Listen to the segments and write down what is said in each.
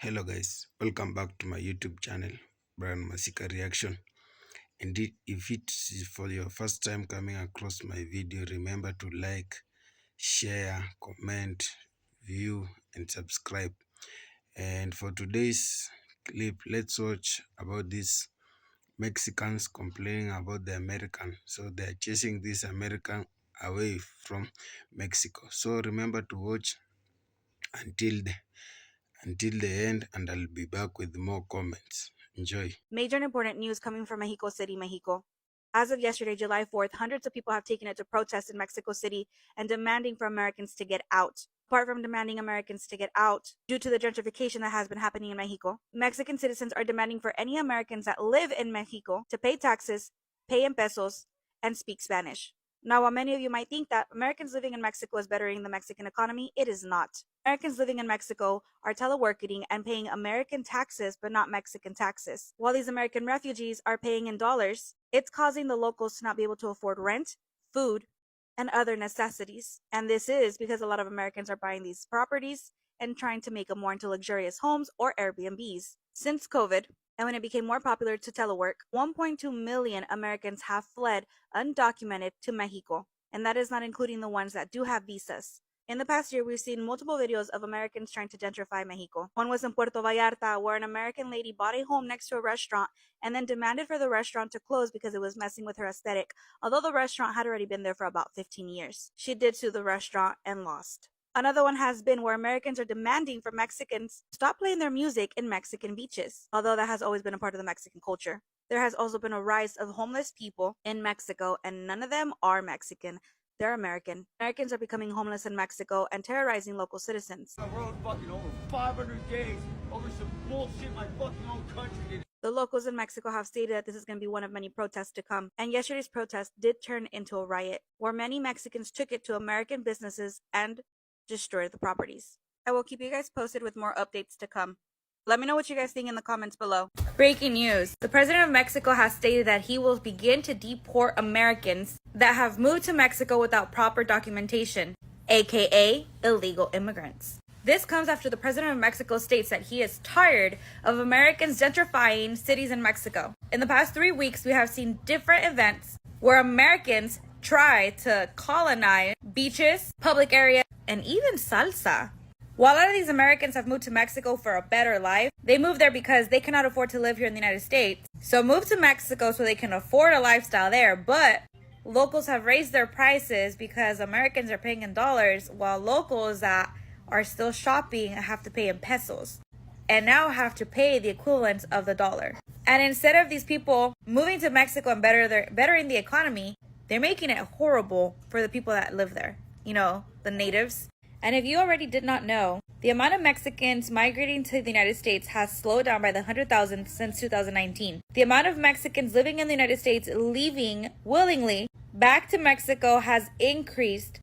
Hello guys, welcome back to my YouTube channel, Brian Masika Reaction. Indeed, if it's for your first time coming across my video, remember to like, share, comment, view, and subscribe. And for today's clip, let's watch about these Mexicans complaining about the American. So they're chasing this American away from Mexico. So remember to watch until the end, and I'll be back with more comments. Enjoy. Major and important news coming from Mexico City, Mexico. As of yesterday, July 4th, hundreds of people have taken it to protest in Mexico City and demanding for Americans to get out. Apart from demanding Americans to get out due to the gentrification that has been happening in Mexico, Mexican citizens are demanding for any Americans that live in Mexico to pay taxes, pay in pesos, and speak Spanish. Now, while many of you might think that Americans living in Mexico is bettering the Mexican economy, it is not. Americans living in Mexico are teleworking and paying American taxes, but not Mexican taxes. While these American refugees are paying in dollars, it's causing the locals to not be able to afford rent, food, and other necessities. And this is because a lot of Americans are buying these properties and trying to make them more into luxurious homes or Airbnbs. Since COVID, and when it became more popular to telework, 1.2 million Americans have fled undocumented to Mexico, and that is not including the ones that do have visas. In the past year, we've seen multiple videos of Americans trying to gentrify Mexico. One was in Puerto Vallarta, where an American lady bought a home next to a restaurant and then demanded for the restaurant to close because it was messing with her aesthetic, although the restaurant had already been there for about 15 years. She did sue the restaurant and lost. Another one has been where Americans are demanding for Mexicans to stop playing their music in Mexican beaches, although that has always been a part of the Mexican culture. There has also been a rise of homeless people in Mexico, and none of them are Mexican. They're American. Americans are becoming homeless in Mexico and terrorizing local citizens. I rode fucking over 500 days over some bullshit my fucking own country did. The locals in Mexico have stated that this is going to be one of many protests to come, and yesterday's protest did turn into a riot, where many Mexicans took it to American businesses and destroyed the properties. I will keep you guys posted with more updates to come. Let me know what you guys think in the comments below. Breaking news. The president of Mexico has stated that he will begin to deport Americans that have moved to Mexico without proper documentation, aka illegal immigrants. This comes after the president of Mexico states that he is tired of Americans gentrifying cities in Mexico. In the past 3 weeks, we have seen different events where Americans try to colonize beaches, public areas, and even salsa. While a lot of these Americans have moved to Mexico for a better life, they moved there because they cannot afford to live here in the United States. So move to Mexico so they can afford a lifestyle there, but locals have raised their prices because Americans are paying in dollars, while locals that are still shopping have to pay in pesos and now have to pay the equivalent of the dollar. And instead of these people moving to Mexico and bettering the economy, they're making it horrible for the people that live there, the natives. And if you already did not know, the amount of Mexicans migrating to the United States has slowed down by the 100,000 since 2019. The amount of Mexicans living in the United States leaving willingly back to Mexico has increased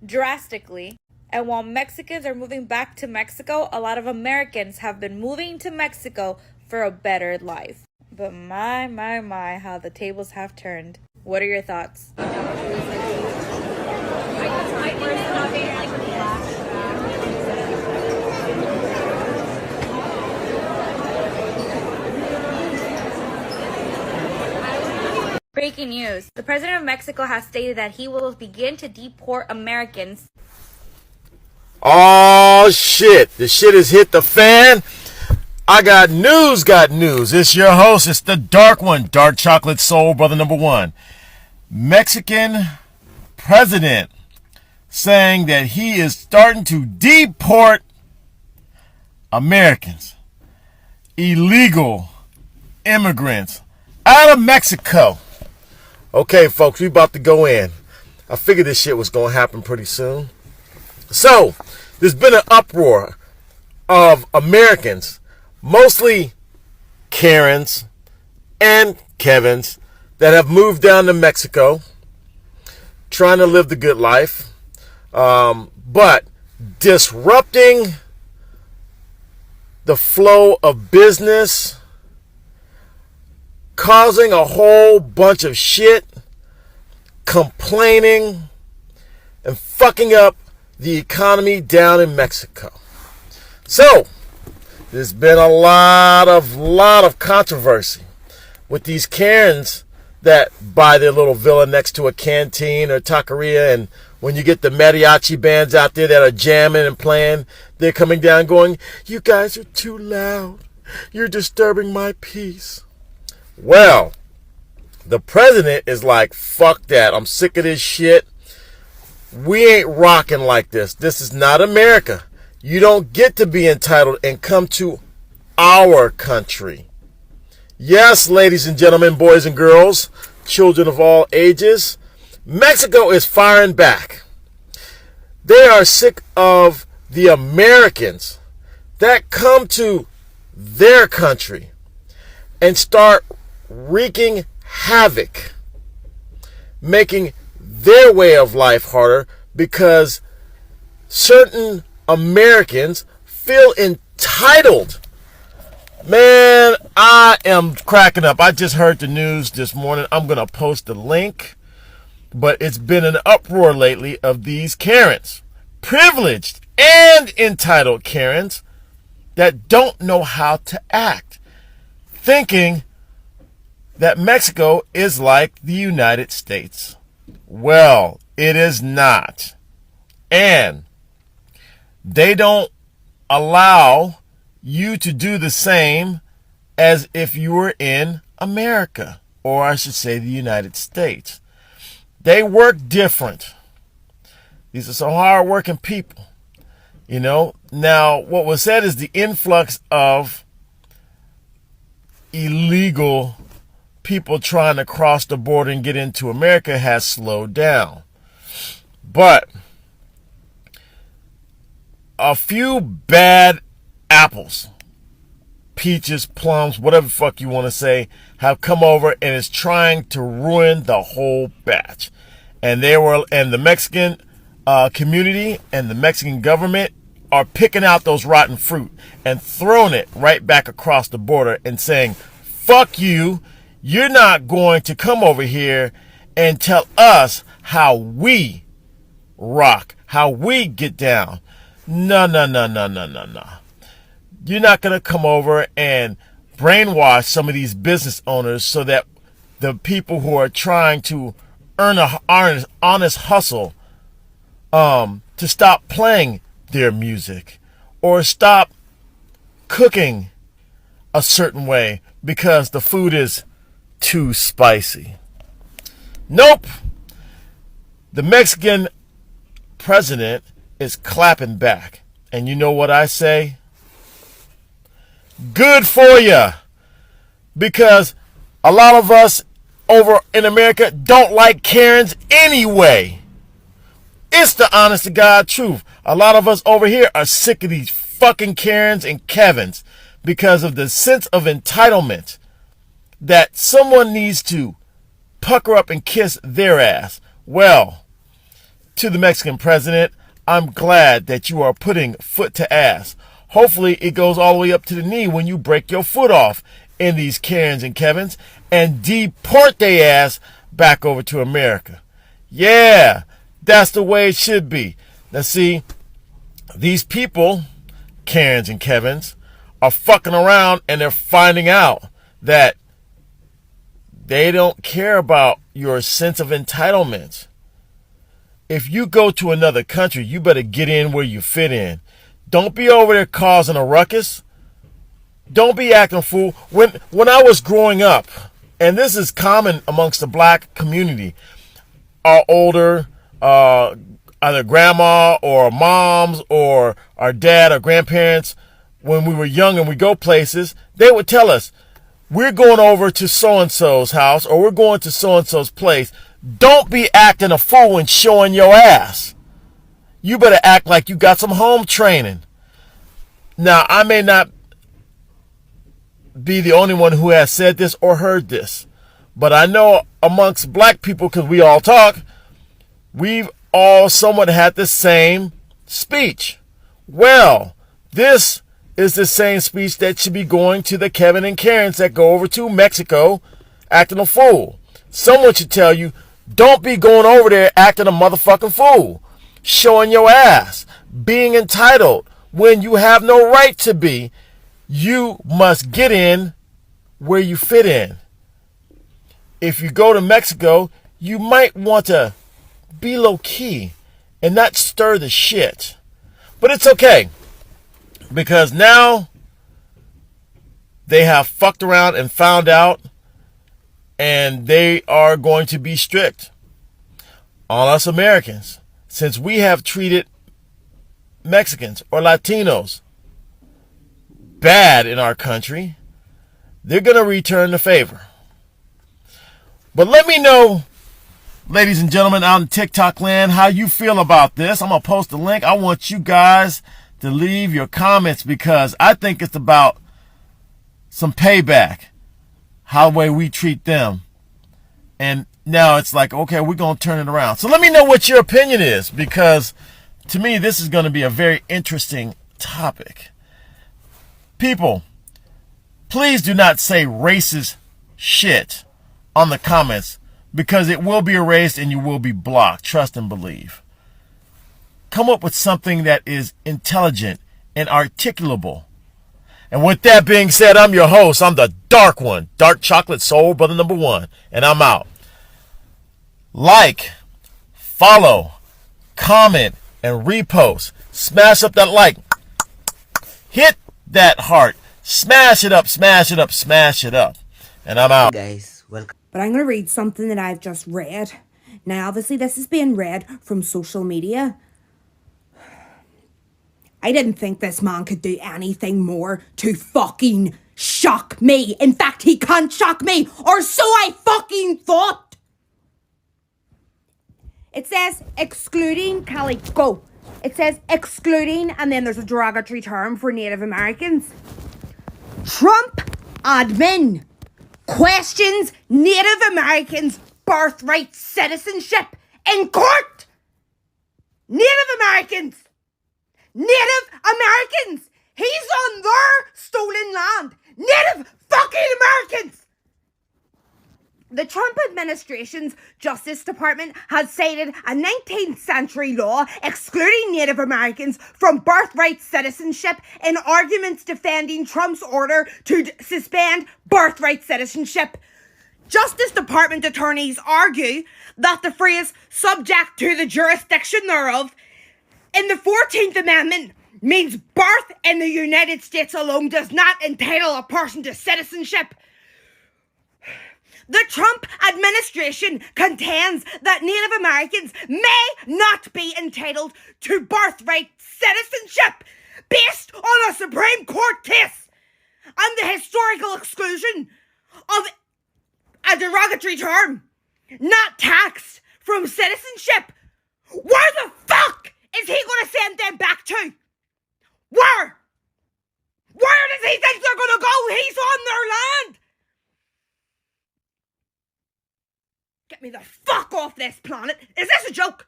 drastically. And while Mexicans are moving back to Mexico, a lot of Americans have been moving to Mexico for a better life. But my, how the tables have turned. What are your thoughts? Breaking news. The president of Mexico has stated that he will begin to deport Americans. Oh shit, the shit has hit the fan. I got news. It's your host, it's the dark one, Dark Chocolate Soul Brother number one. Mexican president saying that he is starting to deport Americans, illegal immigrants out of Mexico. Okay, folks, we about to go in. I figured this shit was going to happen pretty soon. So, there's been an uproar of Americans, mostly Karens and Kevins, that have moved down to Mexico, trying to live the good life, but disrupting the flow of business, causing a whole bunch of shit, complaining, and fucking up the economy down in Mexico. So, there's been a lot of controversy with these Karens that buy their little villa next to a canteen or taqueria, and when you get the mariachi bands out there that are jamming and playing, they're coming down going, "You guys are too loud. You're disturbing my peace." Well, the president is like, "Fuck that. I'm sick of this shit. We ain't rocking like this. This is not America. You don't get to be entitled and come to our country." Yes, ladies and gentlemen, boys and girls, children of all ages, Mexico is firing back. They are sick of the Americans that come to their country and start wreaking havoc, making their way of life harder because certain Americans feel entitled. Man, I am cracking up. I just heard the news this morning. I'm going to post the link. But it's been an uproar lately of these Karens, privileged and entitled Karens, that don't know how to act, thinking that Mexico is like the United States. Well, it is not. And they don't allow you to do the same as if you were in America, or I should say the United States. They work different. These are some hard-working people, you know. Now, what was said is the influx of illegal people trying to cross the border and get into America has slowed down. But a few bad apples, peaches, plums, whatever the fuck you want to say, have come over and is trying to ruin the whole batch. And the Mexican community and the Mexican government are picking out those rotten fruit and throwing it right back across the border and saying, "Fuck you, you're not going to come over here and tell us how we rock, how we get down. No. You're not going to come over and brainwash some of these business owners so that the people who are trying to earn an honest hustle to stop playing their music or stop cooking a certain way because the food is too spicy." Nope. The Mexican president is clapping back. And you know what I say? Good for you. Because a lot of us over in America don't like Karens anyway. It's the honest to God truth. A lot of us over here are sick of these fucking Karens and Kevins because of the sense of entitlement that someone needs to pucker up and kiss their ass. Well, to the Mexican president, I'm glad that you are putting foot to ass. Hopefully it goes all the way up to the knee when you break your foot off in these Karens and Kevins and deport their ass back over to America. Yeah, that's the way it should be. Now see, these people, Karens and Kevins, are fucking around and they're finding out that they don't care about your sense of entitlement. If you go to another country, you better get in where you fit in. Don't be over there causing a ruckus. Don't be acting a fool. When I was growing up, and this is common amongst the black community, our older, either grandma or moms or our dad or grandparents, when we were young and we go places, they would tell us, "We're going over to so-and-so's house or we're going to so-and-so's place. Don't be acting a fool and showing your ass. You better act like you got some home training." Now, I may not be the only one who has said this or heard this, but I know amongst black people, because we all talk, we've all somewhat had the same speech. Well, this is the same speech that should be going to the Kevin and Karens that go over to Mexico acting a fool. Someone should tell you, don't be going over there acting a motherfucking fool, showing your ass, being entitled when you have no right to be You must get in where you fit in. If you go to Mexico, you might want to be low key and not stir the shit. But it's okay, because now they have fucked around and found out, and they are going to be strict on us Americans. Since we have treated Mexicans or Latinos bad in our country, they're going to return the favor. But let me know, ladies and gentlemen, out in TikTok land, how you feel about this. I'm going to post a link. I want you guys to leave your comments, because I think it's about some payback, how the way we treat them. And now it's like, okay, we're going to turn it around. So let me know what your opinion is, because to me, this is going to be a very interesting topic. People, please do not say racist shit on the comments, because it will be erased and you will be blocked. Trust and believe. Come up with something that is intelligent and articulable. And with that being said, I'm your host. I'm the dark one, Dark Chocolate Soul Brother #1, and I'm out. Like, follow, comment, and repost. Smash up that like. Hit that heart. Smash it up, smash it up, smash it up. And I'm out. Guys, welcome. But I'm going to read something that I've just read. Now, obviously, this is being read from social media. I didn't think this man could do anything more to fucking shock me. In fact, he can't shock me, or so I fucking thought. It says excluding Calico. It says excluding, and then there's a derogatory term for Native Americans. Trump admin questions Native Americans' birthright citizenship in court. Native Americans. He's on their stolen land. Native fucking Americans. The Trump administration's Justice Department has cited a 19th century law excluding Native Americans from birthright citizenship in arguments defending Trump's order to suspend birthright citizenship. Justice Department attorneys argue that the phrase subject to the jurisdiction thereof in the 14th Amendment means birth in the United States alone does not entitle a person to citizenship. The Trump administration contends that Native Americans may not be entitled to birthright citizenship based on a Supreme Court case and the historical exclusion of a derogatory term not taxed from citizenship. Where the fuck is he going to send them back to? Where? Where does he think they're going to go? He's on their land. Get me the fuck off this planet. Is this a joke?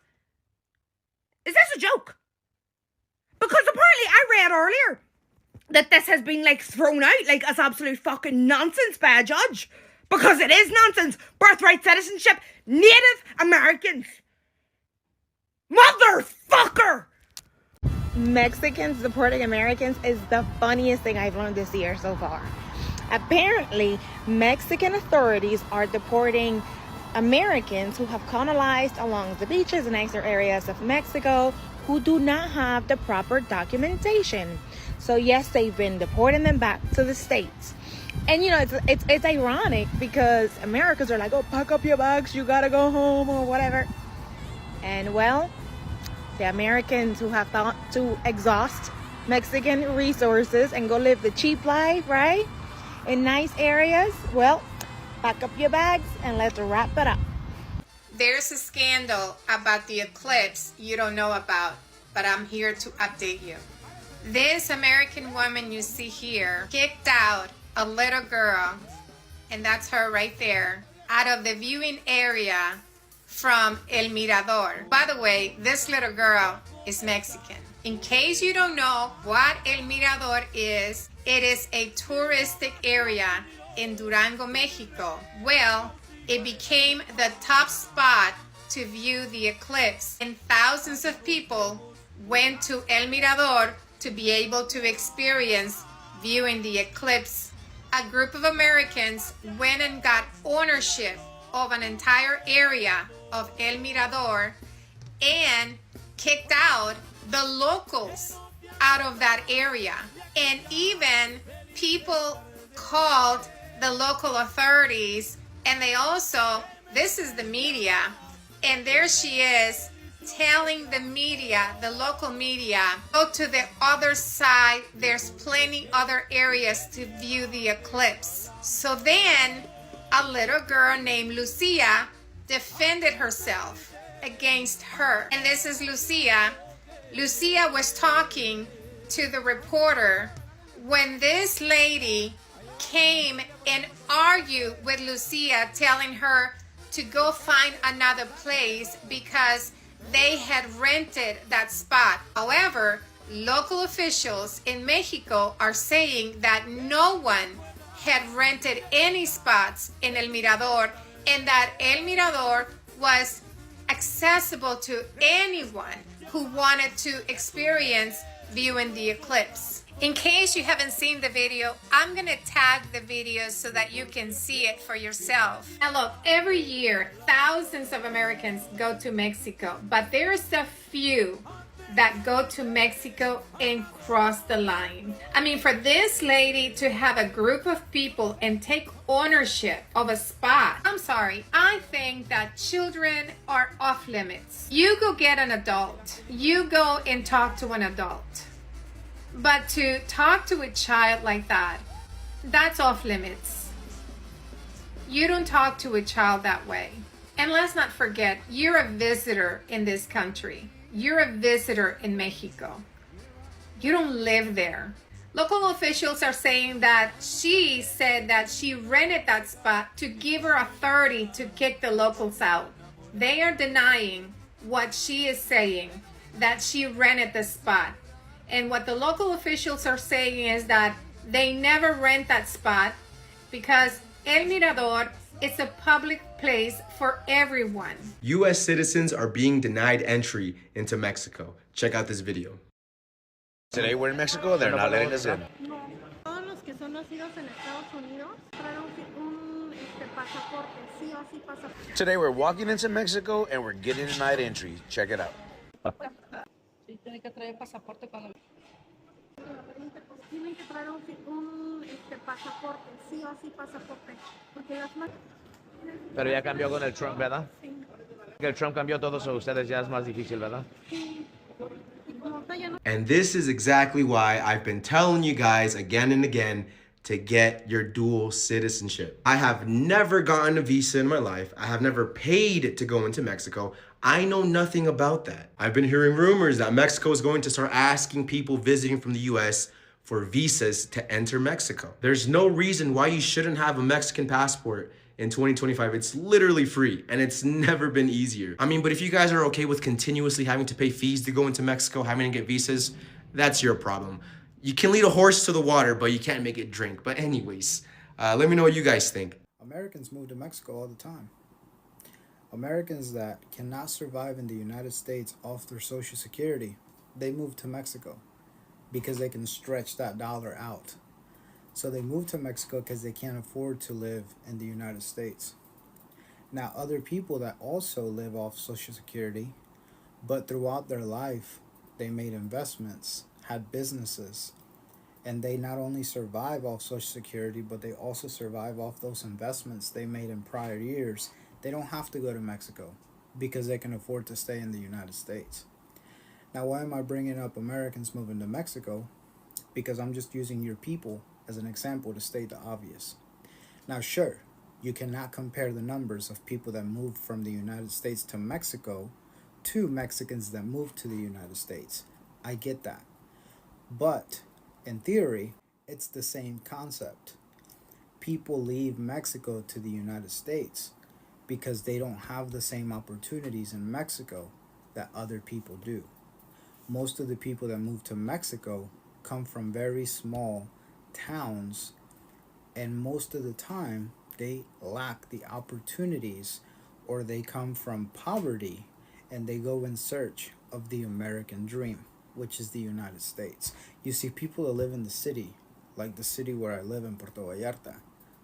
Is this a joke? Because apparently I read earlier that this has been thrown out as absolute fucking nonsense by a judge. Because it is nonsense. Birthright citizenship. Native Americans. Motherfucker! Mexicans supporting Americans is the funniest thing I've learned this year so far. Apparently, Mexican authorities are deporting Americans who have colonized along the beaches and nicer areas of Mexico who do not have the proper documentation. So yes, they've been deporting them back to the States. And it's ironic because Americans are like, oh, pack up your bags, you gotta go home or whatever. And well, the Americans who have thought to exhaust Mexican resources and go live the cheap life, right? In nice areas, well, pack up your bags and let's wrap it up. There's a scandal about the eclipse you don't know about, but I'm here to update you. This American woman you see here kicked out a little girl, and that's her right there, out of the viewing area from El Mirador. By the way, this little girl is Mexican. In case you don't know what El Mirador is, it is a touristic area in Durango, Mexico. Well, it became the top spot to view the eclipse, and thousands of people went to El Mirador to be able to experience viewing the eclipse, a group of Americans went and got ownership of an entire area of El Mirador and kicked out the locals out of that area. And even people called the local authorities, and they also, this is the media, and there she is telling the media, the local media, go to the other side, there's plenty other areas to view the eclipse. So then a little girl named Lucia defended herself against her. And this is Lucia. Lucia was talking to the reporter when this lady came and argued with Lucia, telling her to go find another place because they had rented that spot. However, local officials in Mexico are saying that no one had rented any spots in El Mirador and that El Mirador was accessible to anyone who wanted to experience viewing the eclipse. In case you haven't seen the video, I'm gonna tag the video so that you can see it for yourself. Now look, every year, thousands of Americans go to Mexico, but there's a few that go to Mexico and cross the line. I mean, for this lady to have a group of people and take ownership of a spot, I'm sorry, I think that children are off limits. You go get an adult. You go and talk to an adult. But to talk to a child like that, that's off limits. You don't talk to a child that way. And let's not forget, you're a visitor in this country. You're a visitor in Mexico. You don't live there. Local officials are saying that she said that she rented that spot to give her authority to kick the locals out. They are denying what she is saying, that she rented the spot. And what the local officials are saying is that they never rent that spot because El Mirador is a public place for everyone. U.S. citizens are being denied entry into Mexico. Check out this video. Today we're in Mexico, they're not letting us in. Todos los que son nacidos en Estados Unidos traen un pasaporte, sí o sí pasaporte. Today we're walking into Mexico and we're getting denied entry. Check it out. Tienen que traer pasaporte cuando... Tienen que traer un pasaporte, sí o sí pasaporte. Porque las Pero ya cambió con el Trump, ¿verdad? Que el Trump cambió todo, so ustedes ya es más difícil, ¿verdad? And this is exactly why I've been telling you guys again and again to get your dual citizenship. I have never gotten a visa in my life. I have never paid to go into Mexico. I know nothing about that. I've been hearing rumors that Mexico is going to start asking people visiting from the US for visas to enter Mexico. There's no reason why you shouldn't have a Mexican passport in 2025. It's literally free and it's never been easier. I mean, but if you guys are okay with continuously having to pay fees to go into Mexico, having to get visas, that's your problem. You can lead a horse to the water, but you can't make it drink. But anyways, let me know what you guys think. Americans move to Mexico all the time. Americans that cannot survive in the United States off their Social Security, they move to Mexico because they can stretch that dollar out. So they move to Mexico because they can't afford to live in the United States. Now, other people that also live off Social Security, but throughout their life, they made investments, had businesses, and they not only survive off Social Security, but they also survive off those investments they made in prior years. They don't have to go to Mexico because they can afford to stay in the United States. Now, why am I bringing up Americans moving to Mexico? Because I'm just using your people as an example to state the obvious. Now, sure, you cannot compare the numbers of people that moved from the United States to Mexico to Mexicans that moved to the United States. I get that. But in theory, it's the same concept. People leave Mexico to the United States because they don't have the same opportunities in Mexico that other people do. Most of the people that move to Mexico come from very small towns, and most of the time they lack the opportunities, or they come from poverty and they go in search of the American dream, which is the United States. You see, people that live in the city like the city where I live in Puerto Vallarta.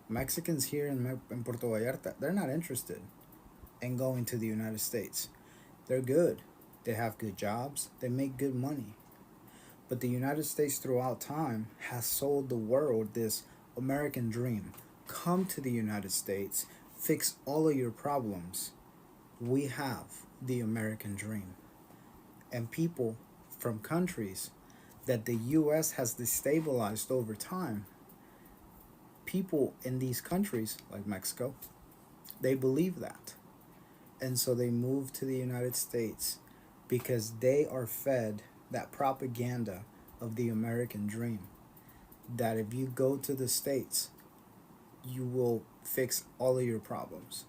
Mexicans here in Puerto Vallarta, they're not interested in going to the United States. They're good. They have good jobs. They make good money. But the United States throughout time has sold the world this American dream. Come to the United States, fix all of your problems. We have the American dream. And people from countries that the US has destabilized over time, people in these countries, like Mexico, they believe that. And so they move to the United States because they are fed that propaganda of the American dream. That if you go to the States, you will fix all of your problems.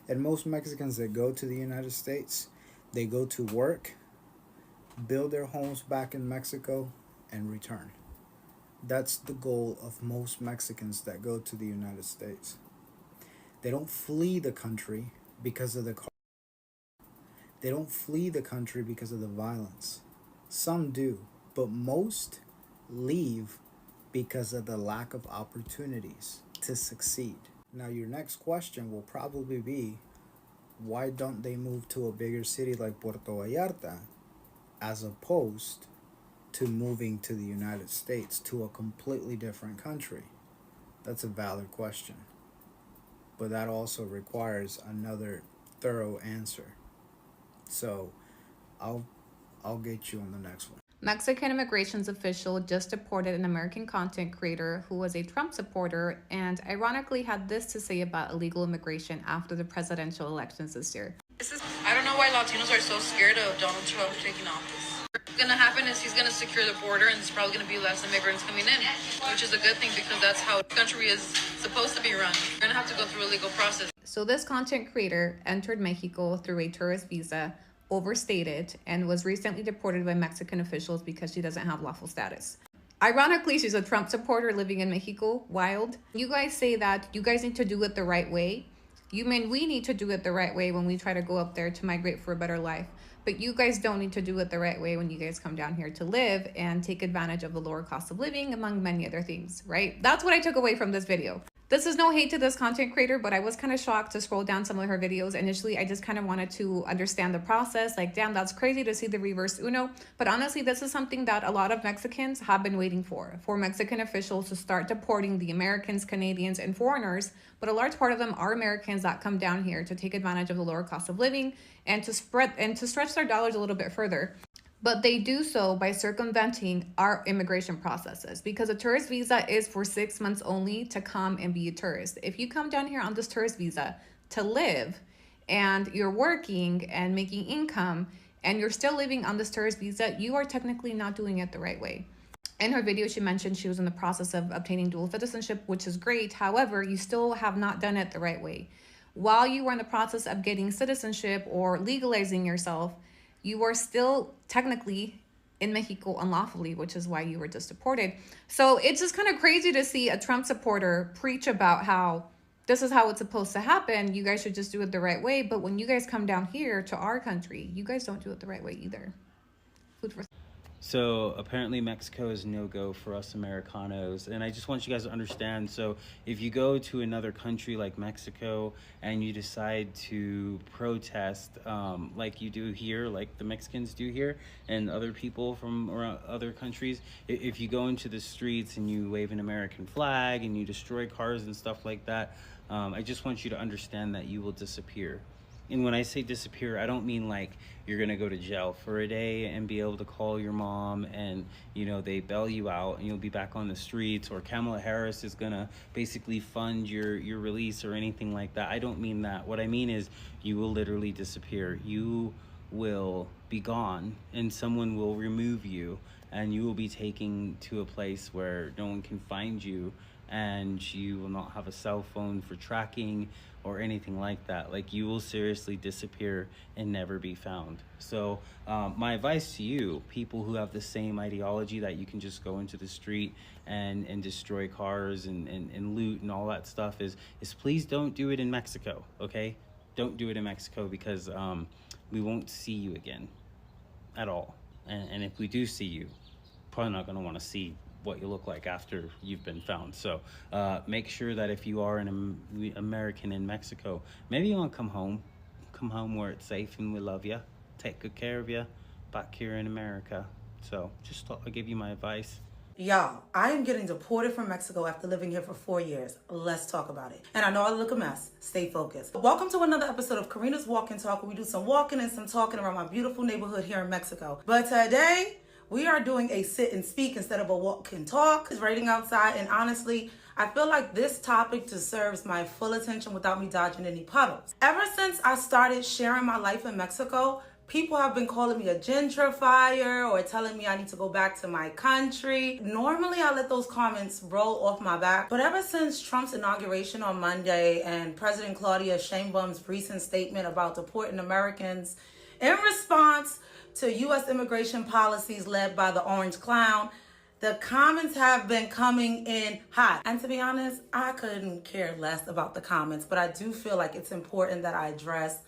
And most Mexicans that go to the United States, they go to work, build their homes back in Mexico, and return. That's the goal of most Mexicans that go to the United States. They don't flee the country because of the they don't flee the country because of the violence. Some do, but most leave because of the lack of opportunities to succeed. Now, your next question will probably be, why don't they move to a bigger city like Puerto Vallarta as opposed to moving to the United States, to a completely different country? That's a valid question. But that also requires another thorough answer. So I'll get you on the next one. Mexican immigrations official just deported an American content creator who was a Trump supporter and ironically had this to say about illegal immigration after the presidential elections this year. I don't know why Latinos are so scared of Donald Trump taking office. What's going to happen is he's going to secure the border and there's probably going to be less immigrants coming in, which is a good thing because that's how the country is supposed to be run. You're going to have to go through a legal process. So this content creator entered Mexico through a tourist visa, overstayed, and was recently deported by Mexican officials because she doesn't have lawful status. Ironically, she's a Trump supporter living in Mexico. Wild. You guys say that you guys need to do it the right way. You mean we need to do it the right way when we try to go up there to migrate for a better life. But you guys don't need to do it the right way when you guys come down here to live and take advantage of the lower cost of living, among many other things, right? That's what I took away from this video. This is no hate to this content creator, but I was kind of shocked to scroll down some of her videos. Initially, I just kind of wanted to understand the process. Like, damn, that's crazy to see the reverse Uno. But honestly, this is something that a lot of Mexicans have been waiting for Mexican officials to start deporting the Americans, Canadians, and foreigners. But a large part of them are Americans that come down here to take advantage of the lower cost of living and to stretch their dollars a little bit further. But they do so by circumventing our immigration processes because a tourist visa is for 6 months only to come and be a tourist. If you come down here on this tourist visa to live and you're working and making income and you're still living on this tourist visa, you are technically not doing it the right way. In her video, she mentioned she was in the process of obtaining dual citizenship, which is great. However, you still have not done it the right way. While you are in the process of getting citizenship or legalizing yourself, you are still technically in Mexico unlawfully, which is why you were just deported. So it's just kind of crazy to see a Trump supporter preach about how this is how it's supposed to happen. You guys should just do it the right way. But when you guys come down here to our country, you guys don't do it the right way either. Food for So apparently Mexico is no-go for us Americanos, and I just want you guys to understand. So if you go to another country like Mexico and you decide to protest like you do here, like the Mexicans do here, and other people from around other countries, if you go into the streets and you wave an American flag and you destroy cars and stuff like that, I just want you to understand that you will disappear. And when I say disappear, I don't mean like you're gonna go to jail for a day and be able to call your mom and, you know, they bail you out and you'll be back on the streets, or Kamala Harris is gonna basically fund your release or anything like that. I don't mean that. What I mean is you will literally disappear. You will be gone and someone will remove you and you will be taken to a place where no one can find you, and you will not have a cell phone for tracking or anything like that. Like, you will seriously disappear and never be found. So my advice to you, people who have the same ideology that you can just go into the street and destroy cars and loot and all that stuff, is please don't do it in Mexico, okay? Don't do it in Mexico, because we won't see you again at all. And if we do see you, probably not gonna wanna see what you look like after you've been found. So make sure that if you are an American in Mexico, maybe you want to come home where it's safe and we love you, take good care of you back here in America. So just thought I'd give you my advice. Y'all, I am getting deported from Mexico after living here for 4 years. Let's talk about it. And I know I look a mess. Stay focused. Welcome to another episode of Karina's Walk and Talk, where we do some walking and some talking around my beautiful neighborhood here in Mexico. But today, we are doing a sit and speak instead of a walk and talk. It's raining outside, and honestly, I feel like this topic deserves my full attention without me dodging any puddles. Ever since I started sharing my life in Mexico, people have been calling me a gentrifier or telling me I need to go back to my country. Normally, I let those comments roll off my back. But ever since Trump's inauguration on Monday and President Claudia Sheinbaum's recent statement about deporting Americans in response to U.S. immigration policies led by the Orange Clown, the comments have been coming in hot. And to be honest, I couldn't care less about the comments, but I do feel like it's important that I address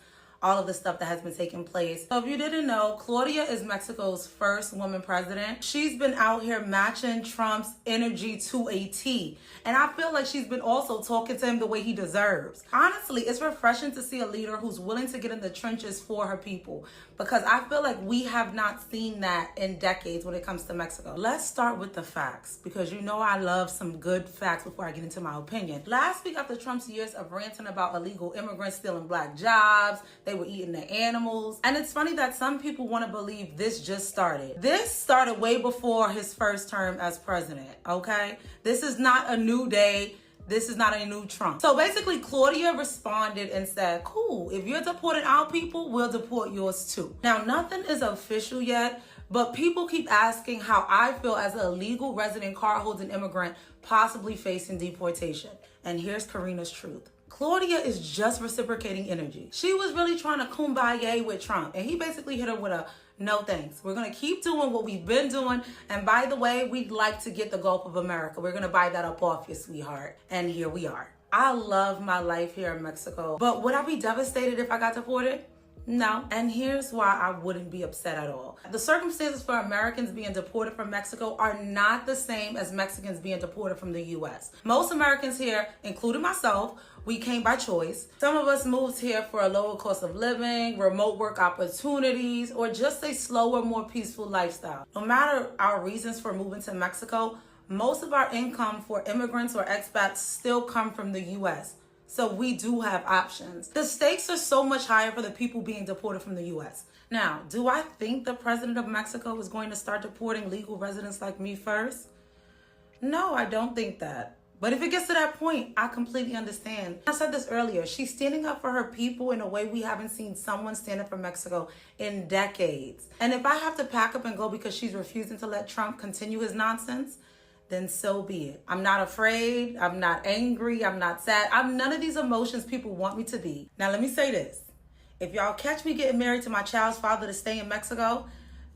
all of the stuff that has been taking place. So if you didn't know, Claudia is Mexico's first woman president. She's been out here matching Trump's energy to a T. And I feel like she's been also talking to him the way he deserves. Honestly, it's refreshing to see a leader who's willing to get in the trenches for her people, because I feel like we have not seen that in decades when it comes to Mexico. Let's start with the facts, because you know I love some good facts before I get into my opinion. Last week, after Trump's years of ranting about illegal immigrants stealing black jobs, they were eating the animals. And it's funny that some people want to believe this just started. This started way before his first term as president, okay? This is not a new day. This is not a new Trump. So basically, Claudia responded and said, cool, if you're deporting our people, we'll deport yours too. Now, nothing is official yet, but people keep asking how I feel as a legal resident card-holding immigrant possibly facing deportation. And here's Karina's truth. Claudia is just reciprocating energy. She was really trying to kumbaya with Trump, and he basically hit her with a no thanks. We're going to keep doing what we've been doing. And by the way, we'd like to get the Gulf of America. We're going to buy that up off you, sweetheart. And here we are. I love my life here in Mexico. But would I be devastated if I got deported? No. And here's why I wouldn't be upset at all. The circumstances for Americans being deported from Mexico are not the same as Mexicans being deported from the U.S. Most Americans here, including myself, we came by choice. Some of us moved here for a lower cost of living, remote work opportunities, or just a slower, more peaceful lifestyle. No matter our reasons for moving to Mexico, most of our income for immigrants or expats still come from the U.S. So we do have options. The stakes are so much higher for the people being deported from the U.S. Now, do I think the president of Mexico is going to start deporting legal residents like me first? No, I don't think that. But if it gets to that point, I completely understand. I said this earlier. She's standing up for her people in a way we haven't seen someone stand up for Mexico in decades. And if I have to pack up and go because she's refusing to let Trump continue his nonsense, then so be it. I'm not afraid. I'm not angry. I'm not sad. I'm none of these emotions people want me to be. Now, let me say this. If y'all catch me getting married to my child's father to stay in Mexico,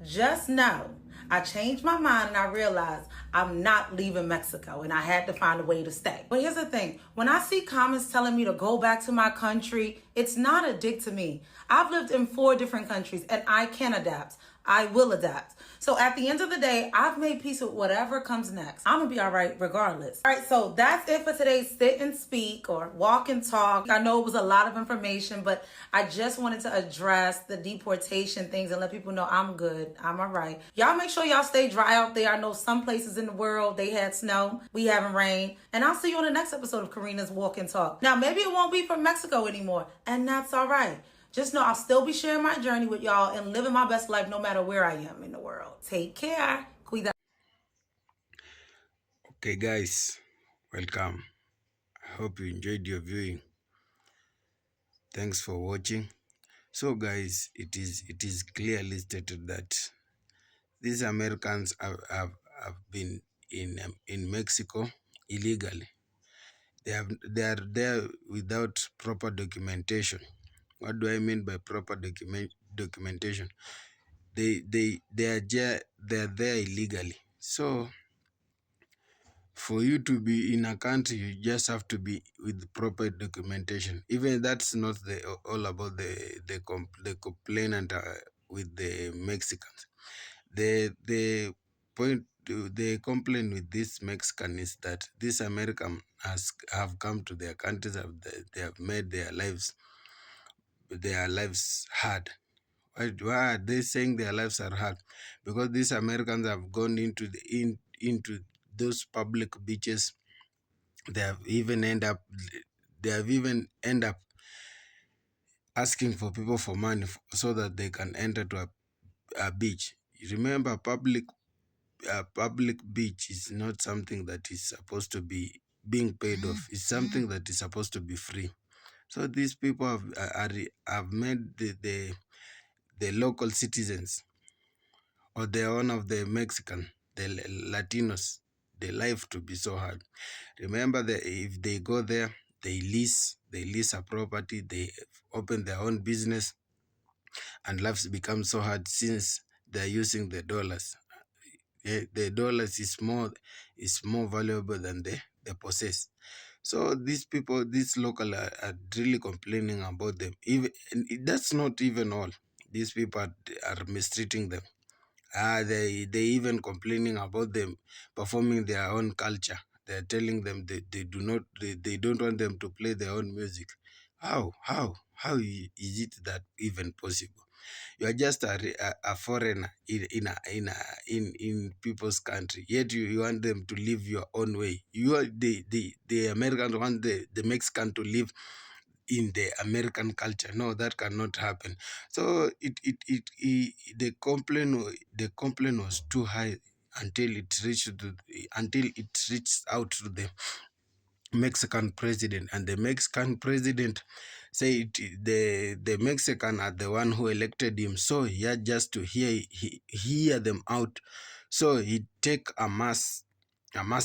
just know I changed my mind and I realized I'm not leaving Mexico and I had to find a way to stay. But here's the thing. When I see comments telling me to go back to my country, it's not a dig to me. I've lived in 4 different countries and I can adapt. I will adapt. So at the end of the day, I've made peace with whatever comes next. I'm gonna be all right regardless. All right, so that's it for today's sit and speak or walk and talk. I know it was a lot of information, but I just wanted to address the deportation things and let people know I'm good. I'm all right. Y'all make sure y'all stay dry out there. I know some places in the world, they had snow. We having rain. And I'll see you on the next episode of Karina's Walk and Talk. Now, maybe it won't be from Mexico anymore, and that's all right. Just know I'll still be sharing my journey with y'all and living my best life no matter where I am in the world. Take care. Cuida. Okay, guys, welcome. I hope you enjoyed your viewing. Thanks for watching. So, guys, it is clearly stated that these Americans have been in Mexico illegally. They are there without proper documentation. What do I mean by proper documentation? They are there illegally. So for you to be in a country, you just have to be with proper documentation. Even that's not all about the complainant with the Mexicans. The point the complaint with this Mexican is that this American have come to their countries, they have made their lives hard. Why are they saying their lives are hard? Because these Americans have gone into those public beaches. They have even end up asking for people for money so that they can enter to a beach. Remember, public beach is not something that is supposed to be being paid off. It's something that is supposed to be free. So these people have made the local citizens, or the one of the Mexican, the Latinos, the life to be so hard. Remember that if they go there, they lease a property, they open their own business, and lives become so hard since they're using the dollars. The dollars is more valuable than the possess. So these people, these local are really complaining about them. Even and that's not even all. These people are mistreating them. They even complaining about them performing their own culture. They're telling them they don't want them to play their own music. Is it that even possible? You are just a foreigner in people's country, yet you want them to live your own way. You are the American want the Mexican to live in the American culture. No, that cannot happen. So the complaint was too high until it reached out to the Mexican president, and the Mexican president said the Mexican are the one who elected him, so he had just to hear them out. So he take a mass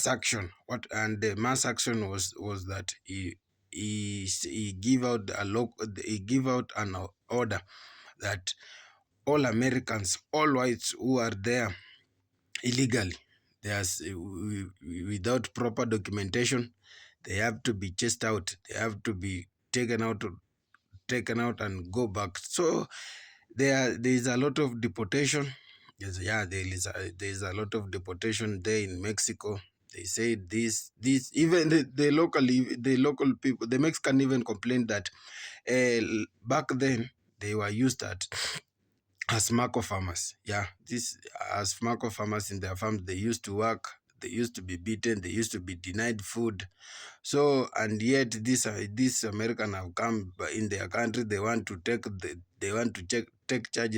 action. And the mass action was that he give out an order that all Americans, all whites who are there illegally, without proper documentation, they have to be chased out. They have to be taken out and go back. So there is a lot of deportation. Yes, yeah, there is a lot of deportation there in Mexico. They say this even the local people, the Mexican even complained that back then they were used as Marco farmers. Yeah, this as Marco farmers in their farms, they used to work, they used to be beaten, they used to be denied food. So, and yet this American have come in their country. They want to take charge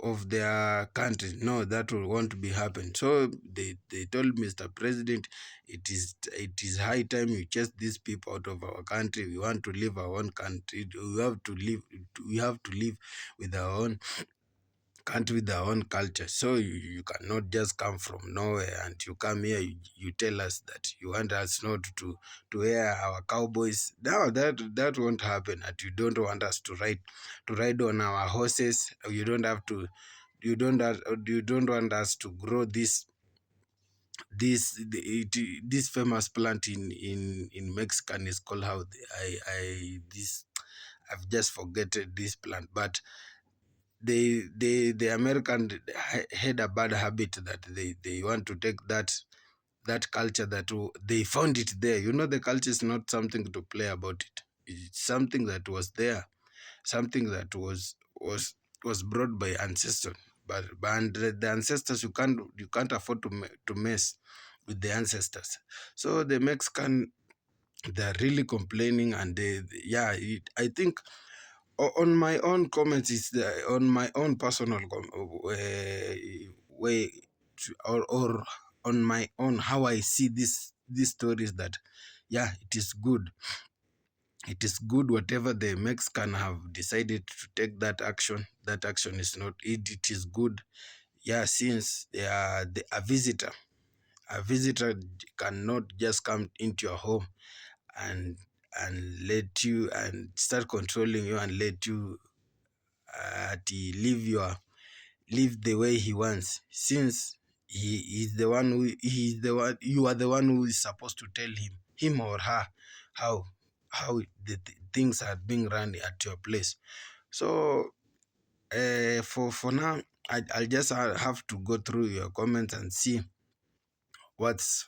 of their country. No, that won't be happen. So they told Mr. President, it is high time you chase these people out of our country. We want to live our own country. We have to live with our own country, with our own culture. So you cannot just come from nowhere and you come here, you tell us that you want us not to wear our cowboys. No, that won't happen. And you don't want us to ride on our horses. You don't want us to grow this famous plant in Mexican is called how I've just forgotten this plant. But the American had a bad habit that they want to take that culture that they found it there. The culture is not something to play about it. It's something that was there, something that was brought by ancestors. But and the ancestors, you can't afford to mess with the ancestors. So the Mexican, they're really complaining, and I think on my own comments is on my own personal way or on my own how I see these stories, that it is good. It is good whatever the Mexican have decided to take that action. That action is not it is good. Since they are a visitor. A visitor cannot just come into your home and let you and start controlling you and let you live the way he wants, since he is the one you are the one who is supposed to tell him or her how things are being run at your place. So for now, I'll just have to go through your comments and see what's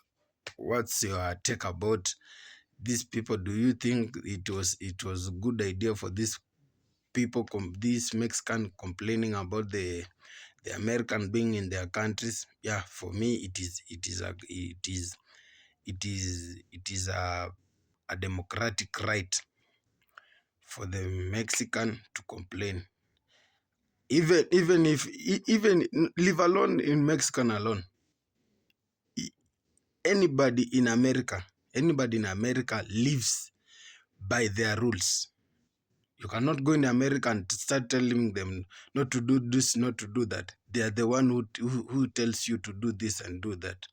your take about these people. Do you think it was a good idea for these people, these Mexican, complaining about the American being in their countries? Yeah, for me it is a democratic right for the Mexican to complain. Even if leave alone in Mexican alone, anybody in America lives by their rules. You cannot go in America and start telling them not to do this, not to do that. They are the one who tells you to do this and do that.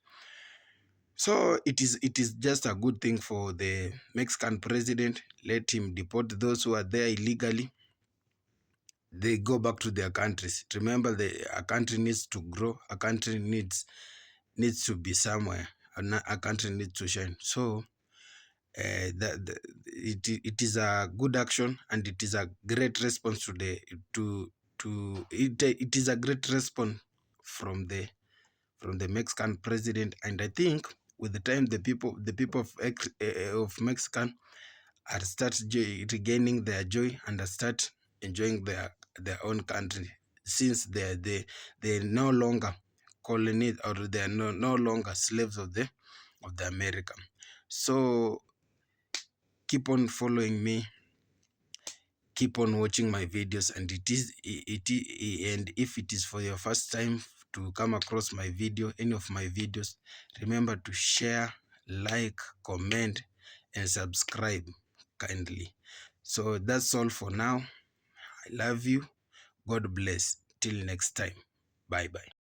So it is just a good thing for the Mexican president. Let him deport those who are there illegally. They go back to their countries. Remember, a country needs to grow. A country needs to be somewhere. A country needs to shine. So it is a good action, and it is a great response it is a great response from the Mexican president. And I think with the time, the people of Mexican are start regaining their joy and start enjoying their own country, since they no longer colonies, or they are no longer slaves of the American. So keep on following me, keep on watching my videos, and and if it is for your first time to come across my video, any of my videos, remember to share, like, comment, and subscribe kindly. So that's all for now. I love you. God bless. Till next time. Bye bye.